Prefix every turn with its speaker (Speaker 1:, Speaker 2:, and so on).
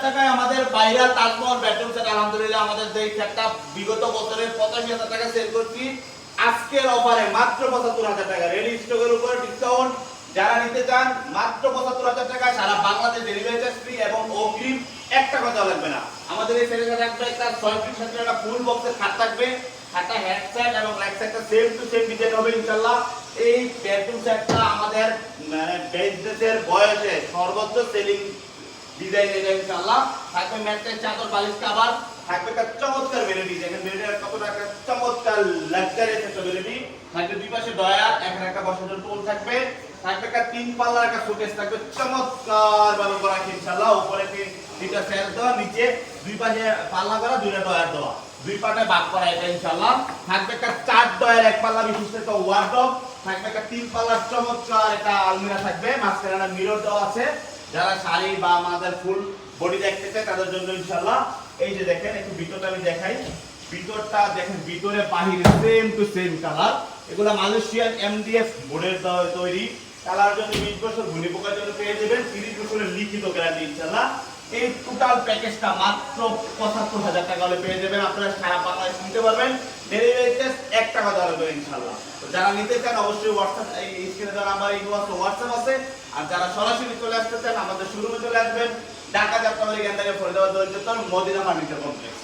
Speaker 1: টাকায় আমাদের viral Taj Mahal bedroom set আলহামদুলিল্লাহ আমাদের যেই সেটটা বিগত বছরে 85,000 টাকা সেল করছি আজকের অফারে মাত্র 75,000 টাকা রেডি স্টকের উপর ডিসকাউন্ট যারা নিতে চান মাত্র 75,000 টাকা সারা বাংলাদেশ ডেলিভারি চার্জ ফ্রি এবং অগ্রিম 1 টাকা দেওয়া লাগবে না আমাদের এই সেটের সাথে একটা 6 পিস সাথে একটা ফুল বক্সের খাট থাকবে খাটটা হেডসেট এবং রাইট সাইডটা সেম টু সেম ডিজাইন হবে ইনশাআল্লাহ এই বেডরুম সেটটা আমাদের মানে বিজনেসের বয়সে সর্বোচ্চ সেলিং ডিজাইন এটা ইনশাআল্লাহ থাকবে ম্যাট্রেস চাদর বালিশ কভার থাকবে একটা চমৎকার ভ্যারাইটি দেখেন ভ্যারাইটির কতটা একটা চমৎকার লাক্সারি একটা ভ্যারাইটি থাকবে দুই পাশে ডয়ার এখানে একটা বসার জন্য টুল থাকবে থাকবে একটা তিন পাল্লার একটা শোকেস থাকবে চমৎকার ভাবে করা ইনশাআল্লাহ উপরে দুইটা সেল দেওয়া নিচে দুই পাশে পাল্লা করা দুইটা ডয়ার দেওয়া দুই পাটে ভাগ করা এটা ইনশাআল্লাহ থাকবে একটা চার ডয়ার এক পাল্লা বিশিষ্ট একটা ওয়ার্ডরোব থাকবে একটা তিন পাল্লার চমৎকার একটা আলমিরা থাকবে মাঝখানে একটা মিরর দেওয়া আছে যারা শাড়ি বা আমাদের ফুল বডি দেখতে চায় তাদের জন্য ইনশাআল্লাহ এই যে দেখেন একটু ভিতরটা আমি দেখাই ভিতরটা দেখেন ভিতরে বাহিরে সেম টু সেম কালার এগুলা মালয়েশিয়ান এমডিএফ বোর্ডের তৈরি কালার জন্য 20 বছর ঘুনি পোকার জন্য পেয়ে যাবেন 30 বছরের লিখিত গ্যারান্টি ইনশাআল্লাহ এই টোটাল প্যাকেজটা মাত্র 75,000 টাকা হলে পেয়ে যাবেন আপনারা সারা বাংলাদেশ নিতে পারবেন ডেলিভারি চার্জ 1 টাকা দেওয়া হবে ইনশাআল্লাহ তো যারা নিতে চান অবশ্যই WhatsApp এই স্ক্রিনে দেওয়া নাম্বার এই WhatsApp আছে আর যারা সরাসরি চলে আসতে চান আমাদের শোরুমে চলে আসবেন ঢাকা যাত্রাবাড়ি কেন্দ্রে ফরিদাবাদ দৌলতপুর মদিনা ফার্নিচার কমপ্লেক্স